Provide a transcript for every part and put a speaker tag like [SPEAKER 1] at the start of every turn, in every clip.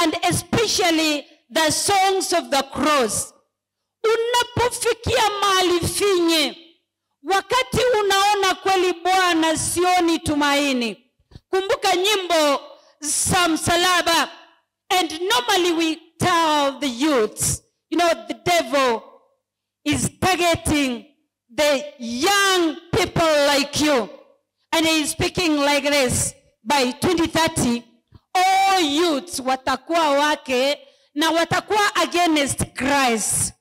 [SPEAKER 1] and especially the songs of the cross. Unapofikia mahali finye, wakati unaona kweli Bwana sioni tumaini, kumbuka nyimbo za msalaba. And normally we tell the youths, the devil is targeting the young people like you. And he is speaking like this: by 2030, all youths watakuwa wake na watakuwa against Christ.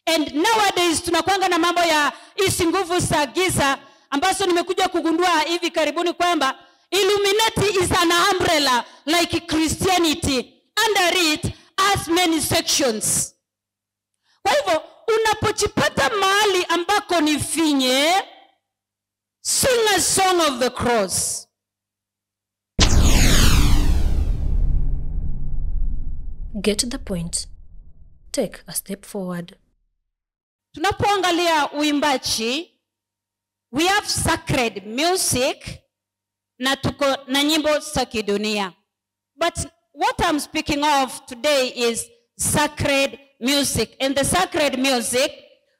[SPEAKER 1] And nowadays tunakuanga na mambo ya hizi nguvu za giza ambazo nimekuja kugundua hivi karibuni kwamba Illuminati is an umbrella like Christianity. Under it has many sections. Kwa hivyo unapojipata mahali ambako ni finye, sing a song of the cross.
[SPEAKER 2] Get the point. Take a step forward.
[SPEAKER 1] Tunapoangalia uimbaji, we have sacred music na tuko na nyimbo za kidunia. But what I'm speaking of today is sacred music. And the sacred music,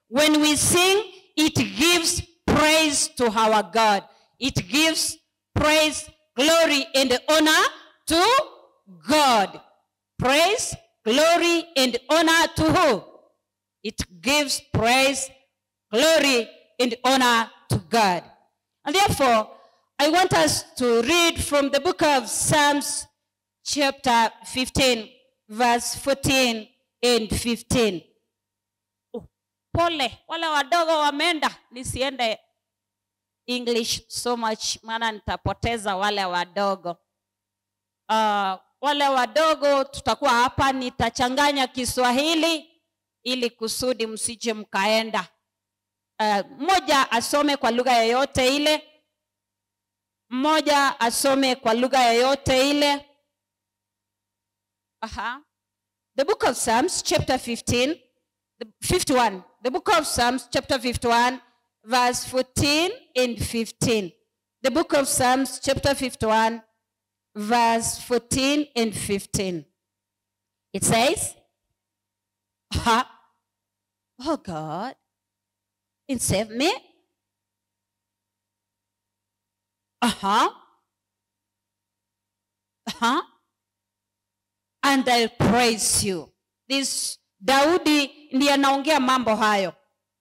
[SPEAKER 1] when we sing, it gives praise to our God. It gives praise, glory, and honor to God. Praise, glory, and honor to who? It gives praise, glory, and honor to God. And therefore, I want us to read from the book of Psalms, chapter 15, verse 14 and 15. Pole, wale wadogo wameenda, nisiende English so much, maana nitapoteza wale wadogo. Wale wadogo tutakuwa hapa, nitachanganya Kiswahili ili kusudi msije mkaenda. Mmoja asome kwa lugha yoyote ile. Mmoja asome kwa lugha yoyote ile. The book of Psalms, chapter 51. The book of Psalms, chapter 51, verse 14 and 15. The book of Psalms, chapter 51, verse 14 and 15. It says, oh God, and save me. And I'll praise you. This Daudi ndiye anaongea mambo hayo.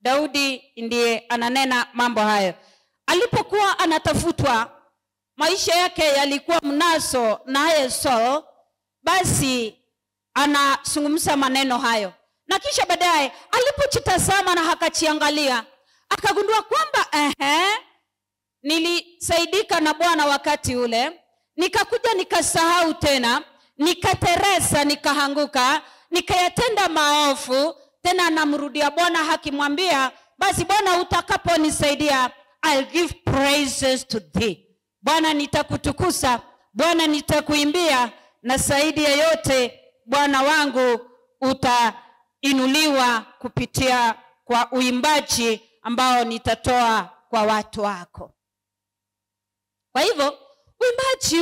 [SPEAKER 1] Daudi ndiye ananena mambo hayo. Alipokuwa anatafutwa, maisha yake yalikuwa mnaso naye Saul, basi anazungumza maneno hayo. Na kisha baadaye alipojitazama na akachiangalia, akagundua kwamba nilisaidika na Bwana wakati ule, nikakuja nikasahau tena, nikateresa, nikahanguka, nikayatenda maovu, tena namrudia Bwana hakimwambia, basi Bwana utakaponisaidia, I'll give praises to thee. Bwana nitakutukuza, Bwana nitakuimbia, na zaidi ya yote Bwana wangu utainuliwa kupitia kwa uimbaji ambao nitatoa kwa watu wako. Kwa hivyo uimbaji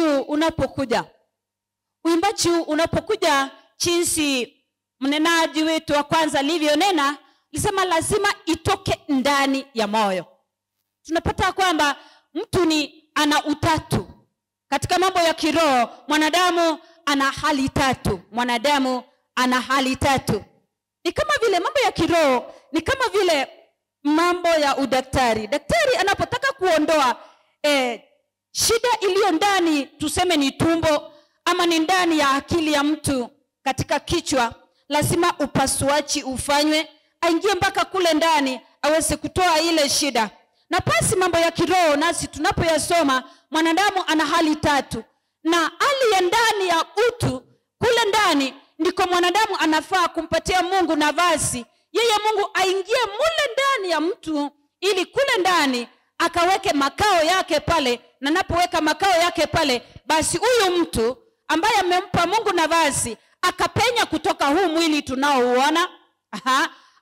[SPEAKER 1] unapokuja jinsi mnenaji wetu wa kwanza alivyonena, alisema lazima itoke ndani ya moyo. Tunapata kwamba mtu ana utatu. Katika mambo ya kiroho, mwanadamu ana hali tatu. Ni kama vile mambo ya kiroho, ni kama vile mambo ya udaktari. Daktari anapotaka kuondoa shida iliyo ndani, tuseme ni tumbo ama ni ndani ya akili ya mtu katika kichwa, lazima upasuaji ufanywe, aingie mpaka kule ndani aweze kutoa ile shida. Na basi mambo ya kiroho nasi tunapoyasoma, mwanadamu ana hali tatu. Na hali ya ndani ya utu, kule ndani ndiko mwanadamu anafaa kumpatia Mungu nafasi. Yeye Mungu aingie mule ndani ya mtu, ili kule ndani akaweke makao yake pale. Na napoweka makao yake pale, basi huyu mtu ambaye amempa Mungu nafasi akapenya kutoka huu mwili tunaouona,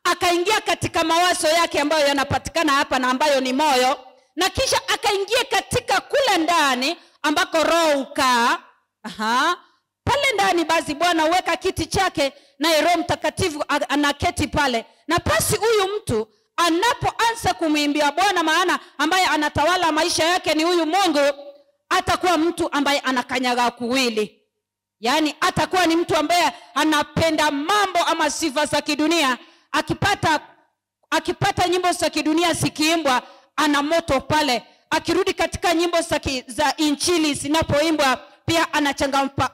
[SPEAKER 1] akaingia katika mawazo yake ambayo yanapatikana hapa na ambayo ni moyo, na kisha akaingia katika kule ndani ambako roho ukaa. Pale ndani kanisani, basi Bwana huweka kiti chake na Roho Mtakatifu anaketi pale. Na basi huyu mtu anapoanza kumwimbia Bwana, maana ambaye anatawala maisha yake ni huyu Mungu, atakuwa mtu ambaye anakanyaga kuwili. Yaani atakuwa ni mtu ambaye anapenda mambo ama sifa za kidunia. Akipata nyimbo za kidunia zikiimbwa, ana moto pale. Akirudi katika nyimbo za injili zinapoimbwa, pia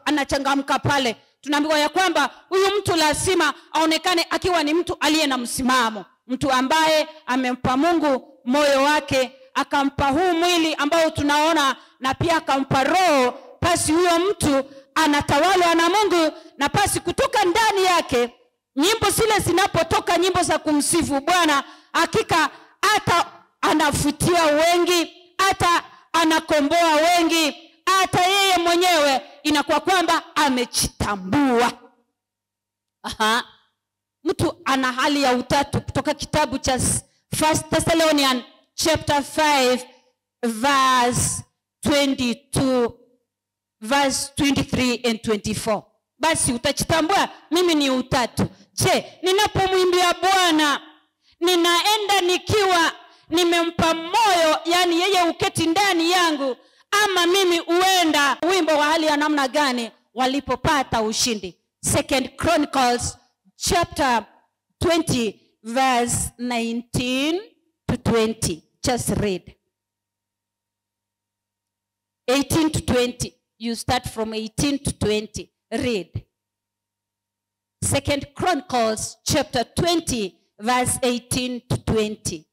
[SPEAKER 1] anachangamka pale. Tunaambiwa ya kwamba huyu mtu lazima aonekane akiwa ni mtu aliye na msimamo, mtu ambaye amempa Mungu moyo wake, akampa huu mwili ambao tunaona, na pia akampa roho. Basi huyo mtu anatawalwa na Mungu, na basi kutoka ndani yake nyimbo zile zinapotoka, nyimbo za kumsifu Bwana, hakika hata anafutia wengi, hata anakomboa wengi, hata yeye mwenyewe inakuwa kwamba amejitambua. Mtu ana hali ya utatu kutoka kitabu cha 1 Thessalonians chapter 5 verse 22 verse 23 and 24. Basi utachitambua mimi ni utatu. Je, ninapomwimbia Bwana ninaenda nikiwa nimempa moyo, yani yeye uketi ndani yangu, ama mimi uenda wimbo wa hali ya namna gani walipopata ushindi? 2 Chronicles chapter 20 verse 19 to 20. Just read 18 to 20. You start from 18 to 20. Read 2 Chronicles chapter 20 verse 18 to 20.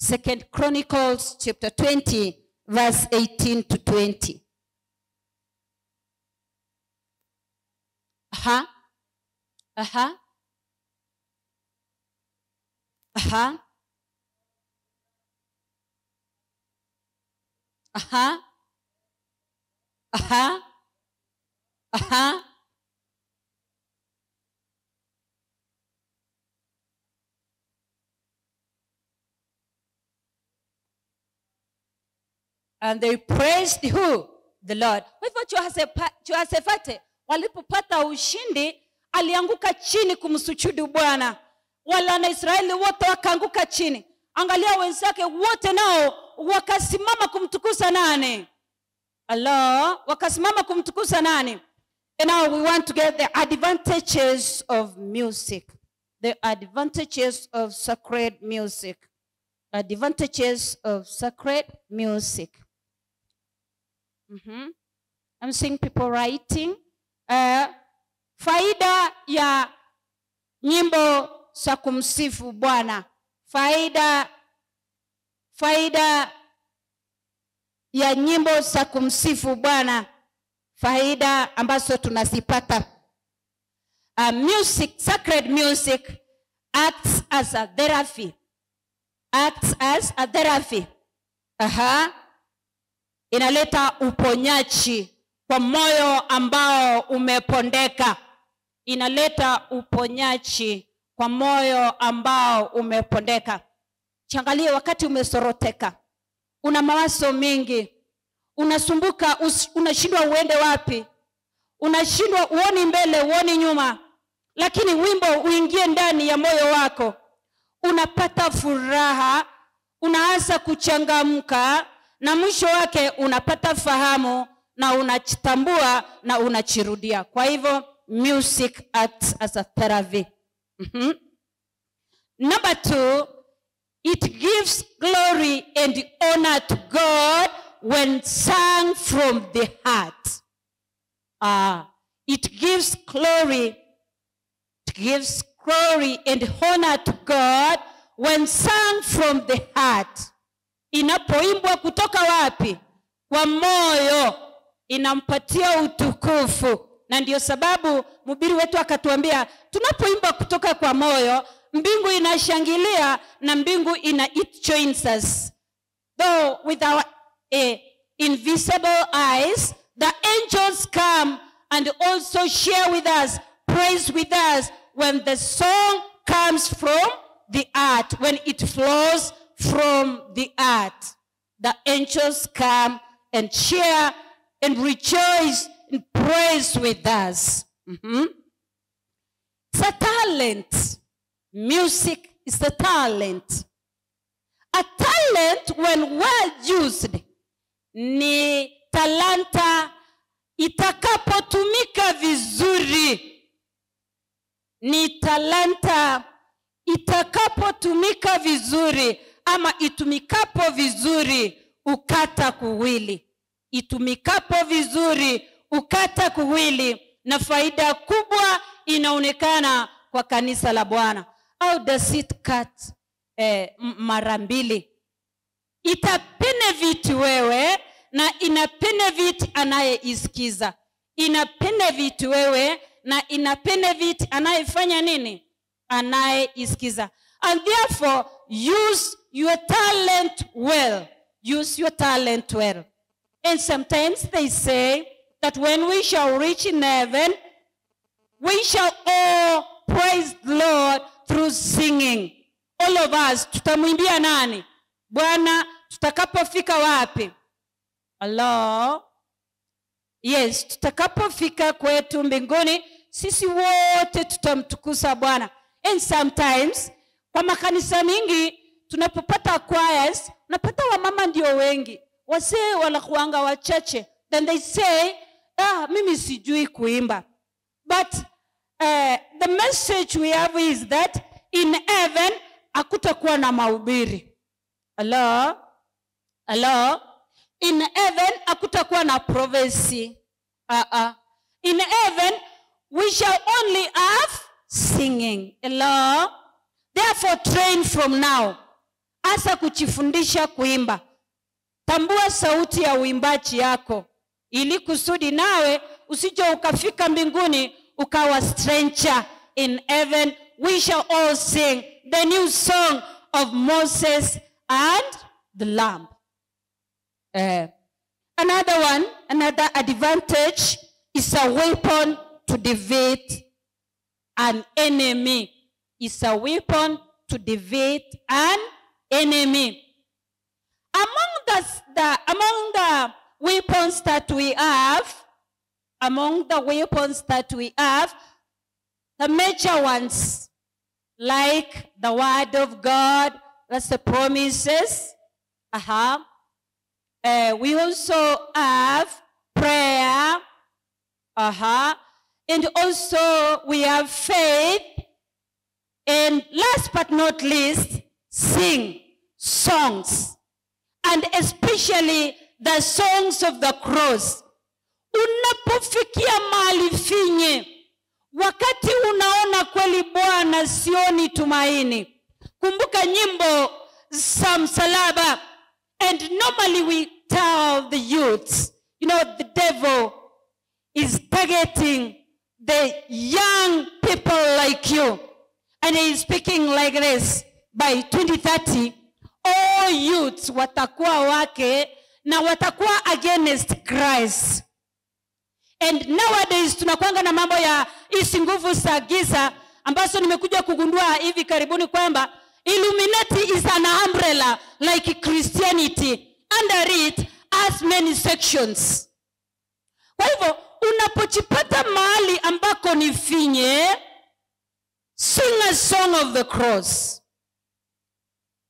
[SPEAKER 1] 2 Chronicles chapter 20 verse 18 to 20. Aha. Aha. Aha. Aha. Aha. Aha. And they praised who? The Lord. Kwa hivyo Jehoshafati walipopata ushindi, alianguka chini kumsujudu Bwana. Wala na Israeli wote wakaanguka chini. Angalia wenzake wote nao wakasimama kumtukuza nani? Allah, wakasimama kumtukuza nani? And now we want to get the advantages of music. The advantages of sacred music. Advantages of sacred music. I'm seeing people writing. Faida ya nyimbo za kumsifu Bwana. Faida ya nyimbo za kumsifu Bwana. Faida ambazo tunazipata. Music, sacred music acts as a therapy. Acts as a therapy. Inaleta uponyaji kwa moyo ambao umepondeka. Inaleta uponyaji kwa moyo ambao umepondeka. Changalia wakati umesoroteka, una mawazo mengi, unasumbuka, unashindwa uende wapi, unashindwa uoni mbele, uoni nyuma, lakini wimbo uingie ndani ya moyo wako, unapata furaha, unaanza kuchangamka, na mwisho wake unapata fahamu na unachitambua na unachirudia. Kwa hivyo music acts as a therapy. Number 2, it gives glory and honor to God when sung from the heart. It gives glory and honor to God when sung from the heart. Inapoimbwa kutoka wapi? Kwa moyo, inampatia utukufu. Na ndio sababu mhubiri wetu akatuambia, tunapoimba kutoka kwa moyo, mbingu inashangilia na mbingu it joins us. Though with our invisible eyes, the angels come and also share with us, praise with us when the song comes from the earth, when it flows from the earth. The angels come and share and rejoice in praise with us. It's a talent. Music is a talent. A talent, when well used, ni talanta itakapotumika vizuri. Ni talanta itakapotumika vizuri, ama itumikapo vizuri ukata kuwili. Itumikapo vizuri ukata kuwili, na faida kubwa inaonekana kwa kanisa la Bwana. How does it cut? Mara mbili. Itabenefit wewe na inabenefit anayeisikiza. Inabenefit wewe na inabenefit anayefanya nini? Anayeisikiza. And therefore, use your talent well. Use your talent well. And sometimes they say that when we shall reach in heaven, we shall all praise the Lord through singing. All of us, tutamwimbia nani? Bwana, tutakapofika wapi? Hello? Yes, tutakapofika kwetu mbinguni, sisi wote tutamtukuza Bwana. And sometimes, kwa makanisa mingi, tunapopata choirs, napata wamama ndio wengi. Wazee wanakuanga wachache. Then they say, mimi sijui kuimba. But the message we have is that in heaven, hakutakuwa na mahubiri. Hello? Hello? In heaven, hakutakuwa na prophecy. In heaven, we shall only have singing. Hello? Therefore, train from now. Asa kuchifundisha kuimba. Tambua sauti ya uimbaji yako, ili kusudi nawe usije ukafika mbinguni ukawa stranger. In heaven, we shall all sing the new song of Moses and the Lamb. Another advantage is a weapon to defeat an enemy. Is a weapon to defeat an enemy. Among the weapons that we have, the major ones, like the word of God, that's the promises. We also have prayer. And also we have faith. And last but not least, sing songs. And especially the songs of the cross. Unapofikia mahali finye, wakati unaona kweli Bwana sioni tumaini, kumbuka nyimbo za msalaba. And normally we tell the youths, the devil is targeting the young people like you. And he is speaking like this: by 2030, all youths watakuwa wake na watakuwa against Christ. And nowadays tunakuanga na mambo ya hizi nguvu za giza ambazo nimekuja kugundua hivi karibuni kwamba Illuminati is an umbrella like Christianity. Under it has many sections. Kwa hivyo unapojipata mahali ambako ni finye, sing a song of the cross.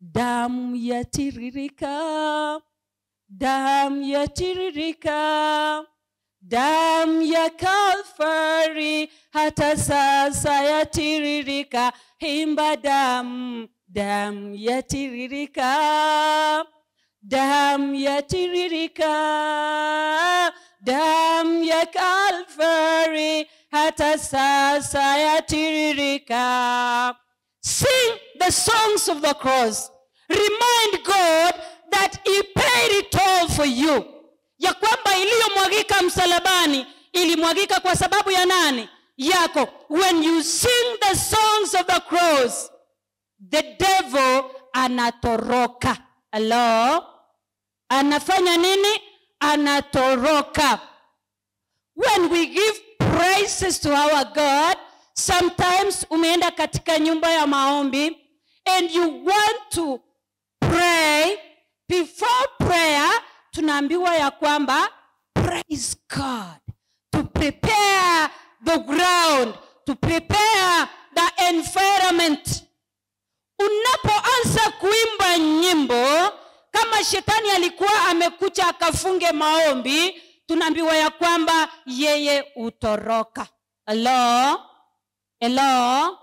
[SPEAKER 1] Damu yatiririka, damu yatiririka, damu ya Calvary hata sasa yatiririka. Himba damu, damu yatiririka, damu yatiririka, damu ya Calvary hata sasa yatiririka. Sing the songs of the cross. Remind God that he paid it all for you. Ya kwamba iliyomwagika msalabani ilimwagika kwa sababu ya nani? Yako. When you sing the songs of the cross, the devil anatoroka. Hello? Anafanya nini? Anatoroka. When we give praises to our God, sometimes umeenda katika nyumba ya maombi and you want to pray. Before prayer, tunaambiwa ya kwamba praise God. prepare the ground, to prepare the environment. Unapoanza kuimba nyimbo, kama shetani alikuwa amekuja akafunge maombi, tunaambiwa ya kwamba yeye utoroka. Hello? Hello?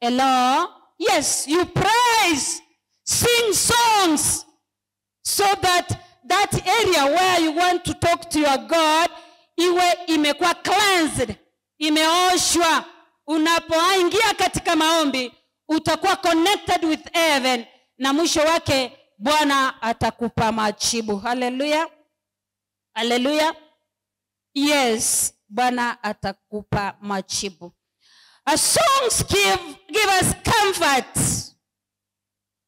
[SPEAKER 1] Hello? Yes, you praise, sing songs, so that area where you want to talk to your God iwe imekuwa cleansed, imeoshwa. Unapoingia katika maombi, utakuwa connected with heaven, na mwisho wake Bwana atakupa majibu. Hallelujah. Hallelujah. Yes, Bwana atakupa majibu. Songs give us comfort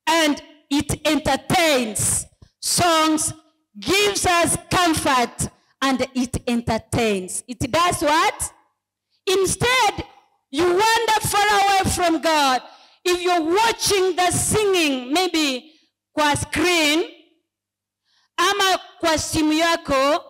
[SPEAKER 1] and it entertains. Songs gives us comfort and it entertains. It does what? Instead, you wander far away from God. If you're watching the singing, maybe kwa screen ama kwa simu yako,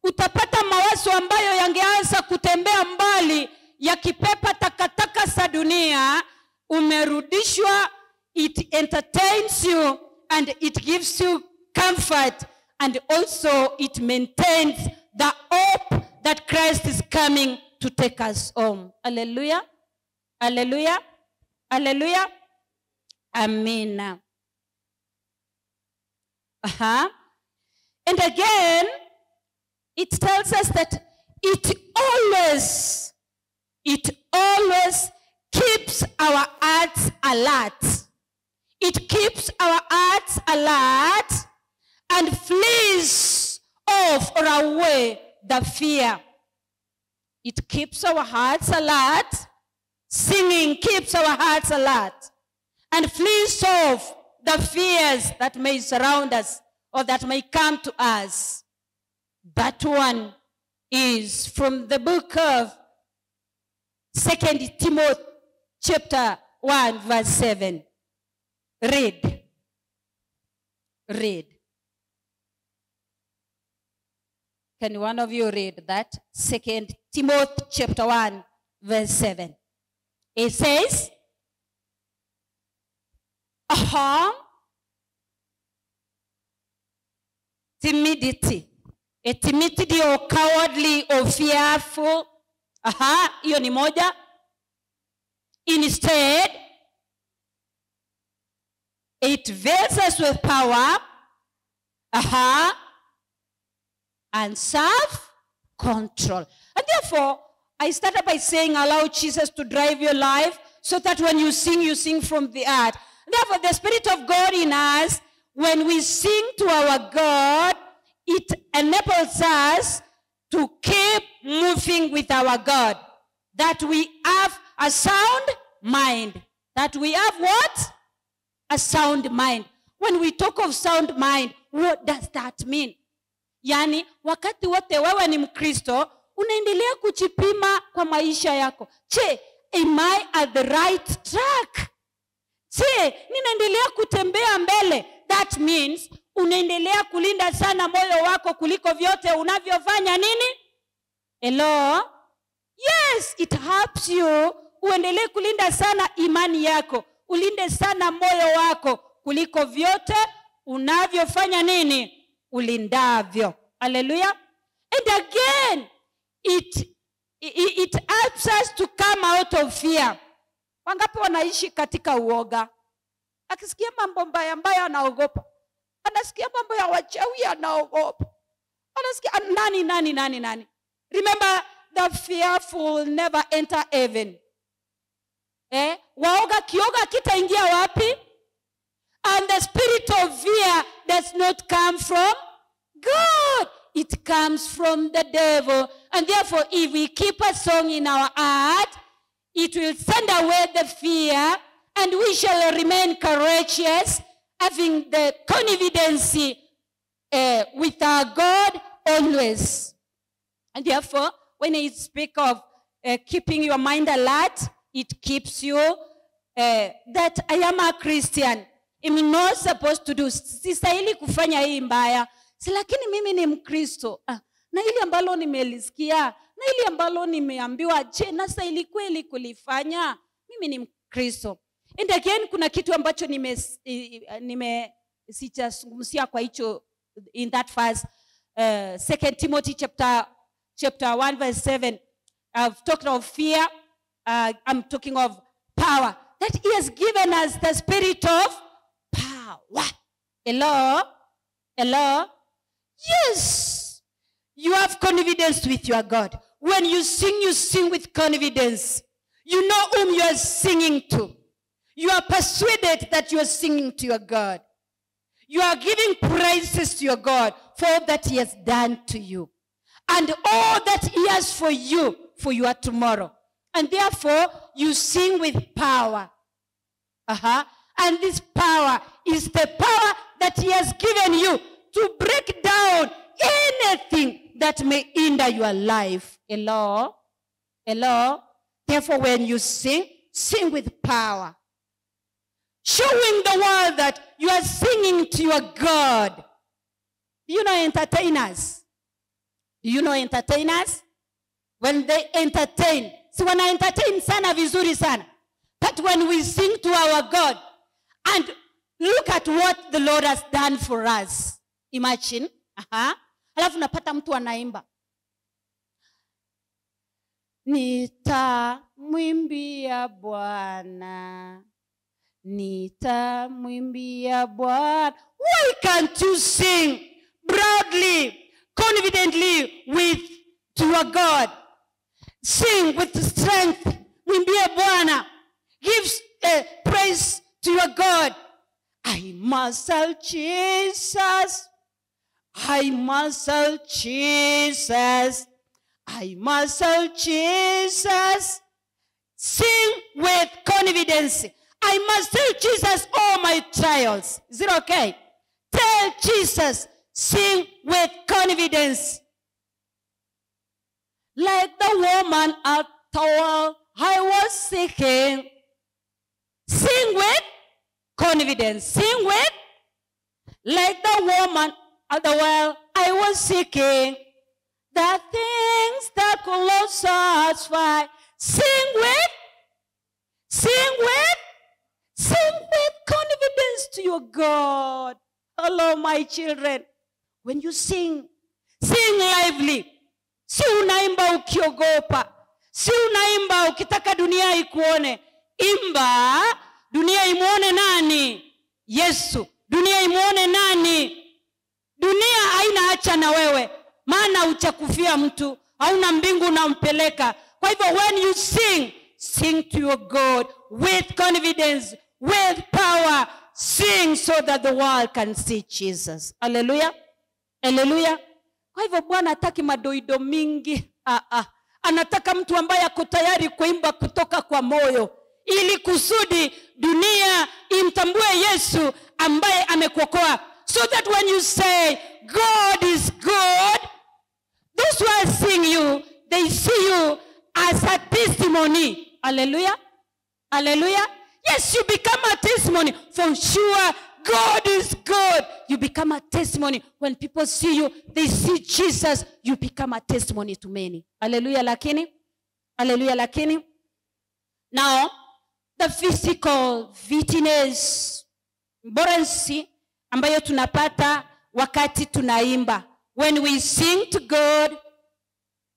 [SPEAKER 1] utapata mawazo ambayo yangeanza kutembea mbali yakipepa takataka za dunia. Umerudishwa. It entertains you and it gives you comfort, and also it maintains the hope that Christ is coming to take us home. Hallelujah. Hallelujah. Hallelujah. Amen. And again, it tells us that it always keeps our hearts alert. It keeps our hearts alert and flees off or away the fear. It keeps our hearts alert. Singing keeps our hearts alert and flees off the fears that may surround us or that may come to us. That one is from the book of 2 Timothy chapter 1 verse 7. Read. Read. Can one of you read that? 2 Timothy chapter 1 verse 7. It says, timidity. A timidity or cowardly or fearful. Hiyo ni moja. Instead, it veils us with power. And self-control. And therefore, I started by saying, allow Jesus to drive your life so that when you sing from the heart. Therefore, the Spirit of God in us, when we sing to our God, it enables us to keep moving with our God. That we have a sound mind. That we have what? A sound mind. When we talk of sound mind, what does that mean? Yani, wakati wote wewe ni Mkristo, unaendelea kujipima kwa maisha yako. Je, am I at the right track? Je, ninaendelea kutembea mbele? That means unaendelea kulinda sana moyo wako kuliko vyote unavyofanya nini? Hello? Yes, it helps you. Uendelee kulinda sana imani yako. Ulinde sana moyo wako kuliko vyote unavyofanya nini? Ulindavyo. Hallelujah. And again, it helps us to come out of fear. Wangapi wanaishi katika uoga? Akisikia mambo mbaya mbaya anaogopa. Anasikia mambo ya wachawi anaogopa. Anasikia nani. Remember, the fearful never enter heaven. Waoga kioga kitaingia wapi? And the spirit of fear does not come from God. It comes from the devil. And therefore, if we keep a song in our heart, it will send away the fear, and we shall remain courageous, having the confidence with our God always. And therefore, when I speak of keeping your mind alert, it keeps you that I am a Christian. I'm not supposed to do. Sistahili kufanya hii mbaya. Lakini mimi ni Mkristo. na ili ambalo nimelisikia, na ili ambalo nimeambiwa, je, nasa ili kweli kulifanya? Mimi ni Mkristo. And again, kuna kitu ambacho sijazungumzia kwa hicho in that verse, 2 Timothy chapter 1 verse 7. I've talked of fear. I'm talking of power. That he has given us the spirit of power. Hello? Hello? Yes. You have confidence with your God. When you sing with confidence. You know whom you are singing to. You are persuaded that you are singing to your God. You are giving praises to your God for all that he has done to you. And all that he has for you, for your tomorrow. And therefore, you sing with power. And this power is the power that he has given you to break down anything that may hinder your life. Hello? Hello? Therefore, when you sing with power. Showing the world that you are singing to your God. Do you know entertainers? Do you know entertainers? When they entertain, si wana entertain sana vizuri sana. But when we sing to our God, and look at what the Lord has done for us. Imagine. Alafu napata mtu anaimba. Nitamwimbia Bwana. Nitamwimbia Bwana. Why can't you sing proudly, confidently to your God? Sing with strength. Mwimbie Bwana. Give praise to your God. I muscle Jesus. I muscle Jesus. I muscle Jesus. Sing with confidence. I must tell Jesus all my trials. Is it okay? Tell Jesus. Sing with confidence. Like the woman at the well, I was seeking. Sing with confidence. Sing with. Like the woman at the well, I was seeking. The things that could not satisfy. Sing with. Sing with. Sing with confidence to your God. Hello, my children. When you sing lively. Si unaimba ukiogopa. Si unaimba ukitaka dunia ikuone. Imba, dunia imuone nani? Yesu. Dunia imuone nani? Dunia haina hacha na wewe. Maana uchakufia mtu. Hauna mbingu unampeleka. Kwa hivyo when you sing to your God with confidence, with power. Sing so that the world can see Jesus. Hallelujah. Hallelujah. Kwa hivyo Bwana hataki madoido mingi. Anataka mtu ambaye ako tayari kuimba kutoka kwa moyo. Ili kusudi dunia imtambue Yesu ambaye amekuokoa. So that when you say, God is good, those who are seeing you, they see you as a testimony. Hallelujah. Hallelujah. Yes, you become a testimony. For sure, God is good. You become a testimony. When people see you, they see Jesus. You become a testimony to many. Hallelujah, lakini. Hallelujah, lakini. Now, the physical fitness, buoyancy, ambayo tunapata wakati tunaimba. When we sing to God,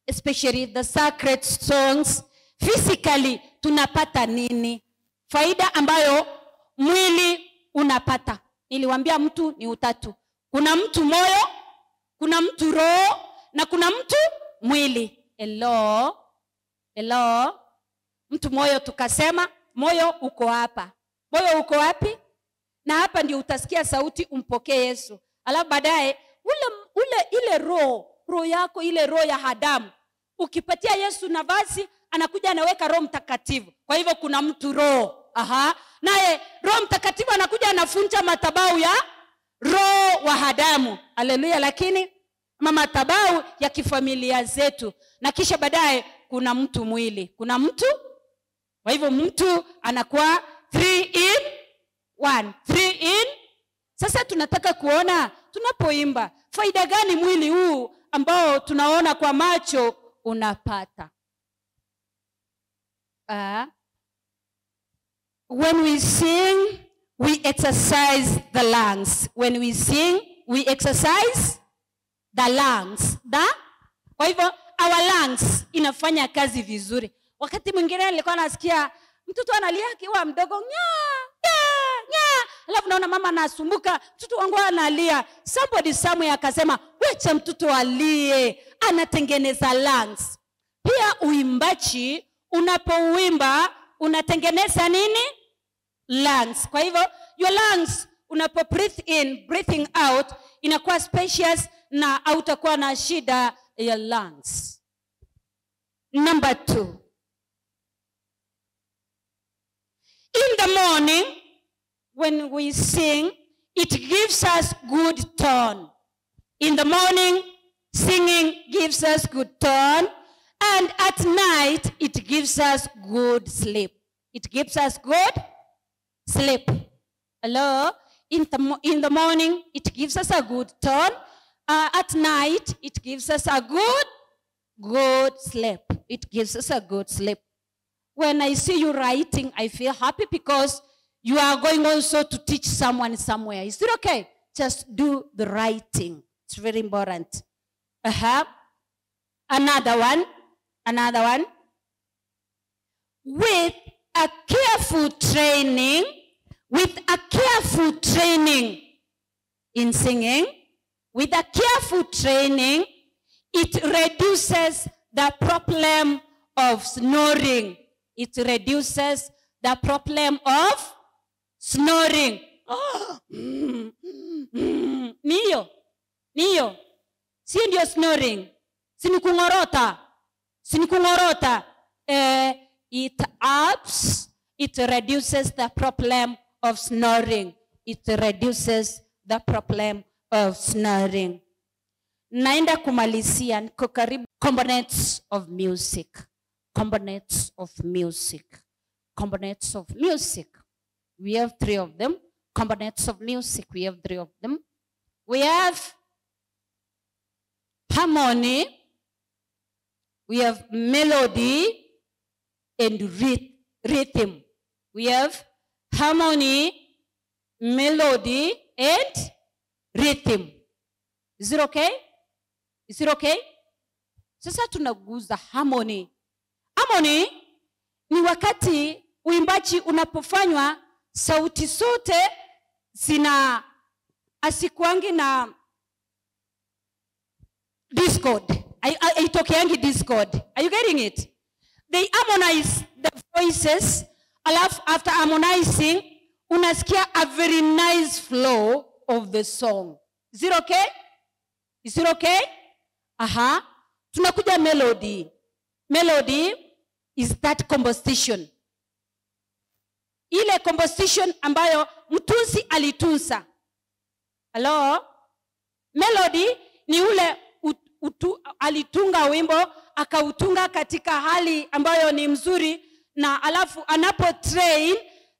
[SPEAKER 1] especially the sacred songs, physically, tunapata nini? Faida ambayo mwili unapata. Niliwaambia mtu ni utatu. Kuna mtu moyo, kuna mtu roho, na kuna mtu mwili. Hello? Hello? Mtu moyo tukasema, moyo uko hapa. Moyo uko wapi? Na hapa ndio utasikia sauti umpokee Yesu. Alafu baadaye ile roho yako, ile roho ya Adamu. Ukipatia Yesu nafasi, anakuja anaweka Roho Mtakatifu. Kwa hivyo kuna mtu roho. Naye Roho Mtakatifu anakuja anafunja madhabahu ya roho wa Adamu. Haleluya, lakini madhabahu ya kifamilia zetu. Na kisha baadaye kuna mtu mwili. Kuna mtu. Kwa hivyo mtu anakuwa 3 in 1. 3 in. Sasa tunataka kuona tunapoimba faida gani mwili huu ambao tunaona kwa macho unapata. When we sing, we exercise the lungs. When we sing, we exercise the lungs. Kwa hivyo our lungs inafanya kazi vizuri. Wakati mwingine nilikuwa nasikia mtoto analia akiwa mdogo, nya. Alafu naona mama anasumbuka, mtoto wangu analia. Somebody somewhere akasema, wacha mtoto alie, anatengeneza lungs. Pia uimbaji, unapouimba unatengeneza nini? Lungs. Kwa hivyo your lungs unapo breathe in, breathing out, inakuwa spacious na hautakuwa na shida ya lungs. Number 2. In the morning, when we sing, it gives us good tone. In the morning, singing gives us good tone. And at night, it gives us good sleep. It gives us good sleep. Hello? In the morning, it gives us a good tone. At night, it gives us a good sleep. It gives us a good sleep. When I see you writing, I feel happy because you are going also to teach someone somewhere. Is it okay? Just do the writing. It's very important. Another one. With a careful training in singing, with a careful training, it reduces the problem of snoring. It reduces the problem of snoring. Niyo. Si ndio snoring. Sinikungorota. It helps. It reduces the problem of snoring. It reduces the problem of snoring. Naenda kumalizia, niko karibu. Components of music. Components of music. Components of music. We have 3 of them. Components of music. We have 3 of them. We have harmony. We have melody and rhythm. We have harmony, melody, and rhythm. Is it okay? Is it okay? Sasa tunaguza harmony. Harmony ni wakati uimbaji unapofanywa sauti zote zina asikuangi na discord. Aitokeangi discord. Are you getting it? They harmonize the voices. After harmonizing, unasikia a very nice flow of the song. Is it okay? Is it okay? Tunakuja melody. Melody is that composition. Ile composition ambayo mtunzi alitunza. Hello? Melody ni ule alitunga wimbo, akautunga katika hali ambayo ni mzuri, na alafu anapo train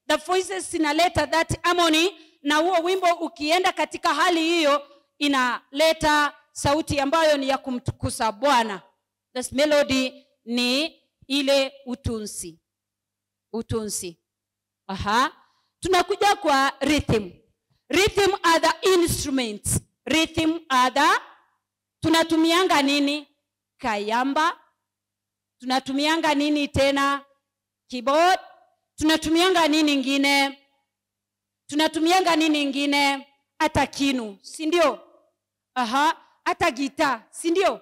[SPEAKER 1] the voices inaleta that harmony, na huo wimbo ukienda katika hali hiyo inaleta sauti ambayo ni ya kumtukuza Bwana. This melody ni ile utunzi. Tunakuja kwa rhythm. Rhythm are the instruments. Rhythm are the, tunatumianga nini? Kayamba. Tunatumianga nini tena? Keyboard. Tunatumianga nini ingine? Tunatumianga nini ingine? Hata kinu, si ndio? Hata guitar, si ndio?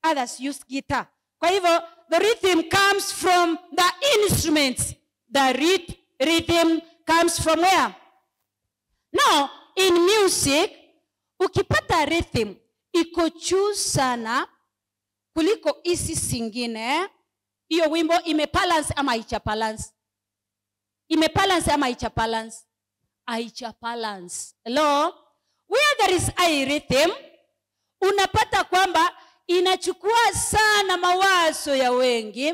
[SPEAKER 1] Others use guitar. Kwa hivyo, the rhythm comes from the instruments. The rhythm comes from where? Now, in music, ukipata rhythm iko juu sana kuliko isi singine, hiyo wimbo imebalance ama haijabalance? Imebalance ama haijabalance? Haijabalance. Hello? Where there is a rhythm, unapata kwamba inachukua sana mawazo ya wengi,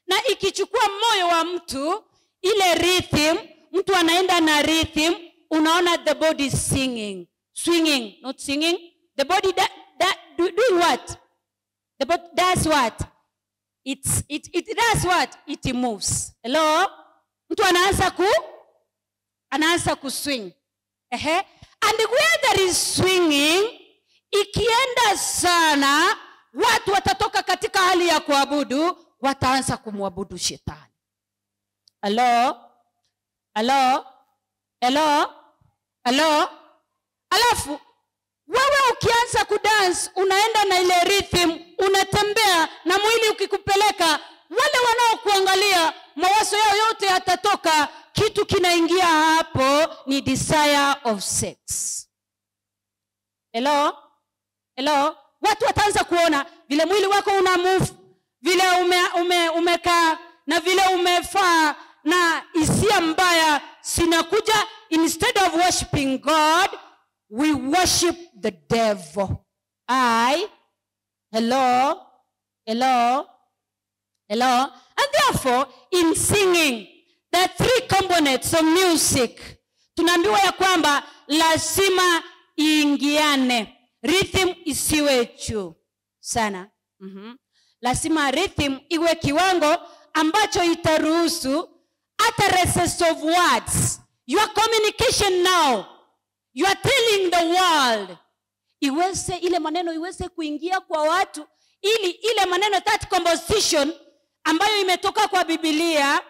[SPEAKER 1] na ikichukua moyo wa mtu, ile rhythm, mtu anaenda na rhythm, unaona the body singing, swinging, not singing. The body doing what? The body does what? It does what? It moves. Hello? Mtu anaanza kuswing. And where there is swinging, ikienda sana, watu watatoka katika hali ya kuabudu, wataanza kumwabudu shetani. Hello? Hello? Hello? Hello? Alafu wewe ukianza kudance, unaenda na ile rhythm, unatembea na mwili ukikupeleka, wale wanaokuangalia mawazo yao yote yatatoka, kitu kinaingia hapo ni desire of sex. Hello? Hello? Watu wataanza kuona vile mwili wako una move, vile umekaa na vile umefaa, na hisia mbaya sinakuja. Instead of worshiping God, we worship the devil. Hello? Hello? Hello? And therefore, in singing, there are 3 components of music. Tunaambiwa ya kwamba lazima iingiane. Rhythm isiwe juu sana. Lazima rhythm iwe kiwango ambacho itaruhusu utterances of words. Your communication now. You are telling the world. Ile maneno iweze kuingia kwa watu, ili ile maneno, that composition ambayo imetoka kwa Biblia,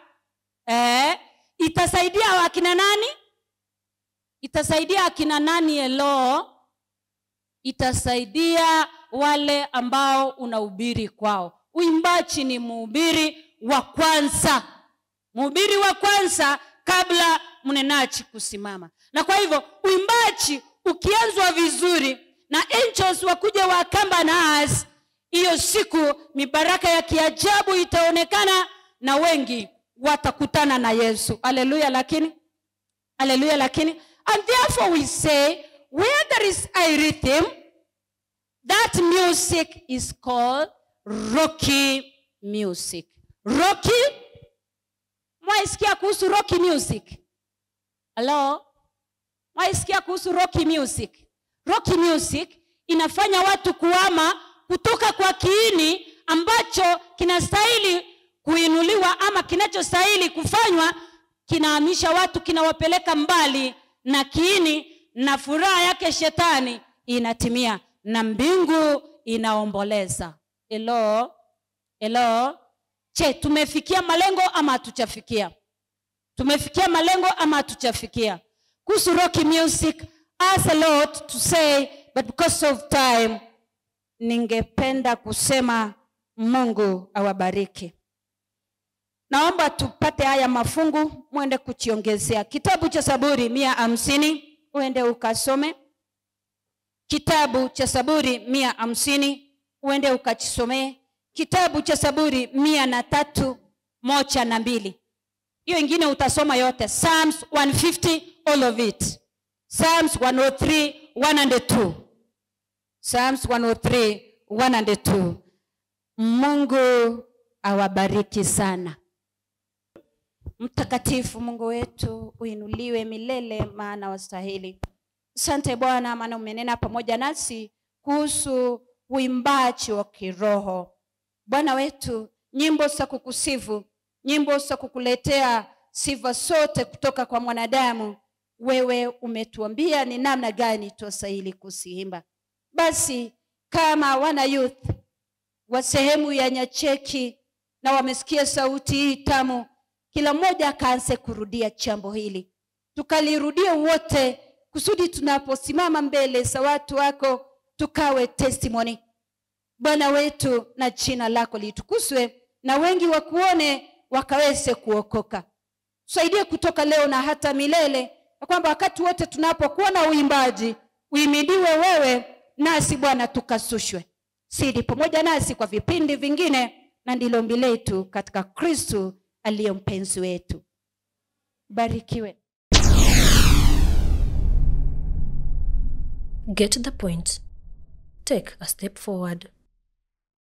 [SPEAKER 1] itasaidia akina nani? Itasaidia akina nani? Hello? Itasaidia wale ambao unahubiri kwao. Uimbaji ni mhubiri wa kwanza. Mhubiri wa kwanza kabla mnenaji kusimama. Na kwa hivyo uimbaji ukianzwa vizuri na angels wakuja wakamba nas, hiyo siku mibaraka ya kiajabu itaonekana na wengi watakutana na Yesu. Hallelujah lakini. Hallelujah lakini. And therefore we say, where there is a rhythm, that music is called rocky music. Rocky? Mwaisikia kuhusu rocky music? Hello? Mwaisikia kuhusu rocky music? Rocky music inafanya watu kuhama kutoka kwa kiini ambacho kinastahili kuinuliwa ama kinachostahili kufanywa, kinahamisha watu, kinawapeleka mbali na kiini, na furaha yake shetani inatimia na mbingu inaomboleza. Hello? Hello? Tumefikia malengo ama hatujafikia? Tumefikia malengo ama hatujafikia? Kuhusu rocky music, has a lot to say, but because of time, ningependa kusema Mungu awabariki. Naomba tupate haya mafungu, muende kuchiongezea. Kitabu cha Zaburi 150, uende ukasome. Kitabu cha Zaburi 150, uende ukachisome. Kitabu cha Zaburi 103, 1 na 2. Hiyo ingine utasoma yote. Psalms 150, all of it. Psalms 103, 1 and 2. Psalms 103, 1 and 2. Mungu awabariki sana. Mtakatifu Mungu wetu, uinuliwe milele, maana wastahili. Asante Bwana, maana umenena pamoja nasi kuhusu uimbaji wa kiroho. Bwana wetu, nyimbo za kukusifu, nyimbo za kukuletea sifa sote kutoka kwa mwanadamu, wewe umetuambia ni namna gani tuwastahili kusiimba. Basi kama wana youth wa sehemu ya Nyacheki na wamesikia sauti hii tamu, kila mmoja akaanze kurudia jambo hili. Tukalirudie wote kusudi tunaposimama mbele za watu wako tukawe testimony. Bwana wetu, na jina lako litukuzwe na wengi wakuone wakaweze kuokoka. Tusaidie kutoka leo na hata milele, na kwamba wakati wote tunapokuwa na uimbaji, uimidiwe wewe, nasi Bwana tukasushwe. Sidi pamoja nasi kwa vipindi vingine, na ndilo ombi letu katika Kristo aliye mpenzi wetu. Barikiwe.
[SPEAKER 2] Get the point. Take a step forward.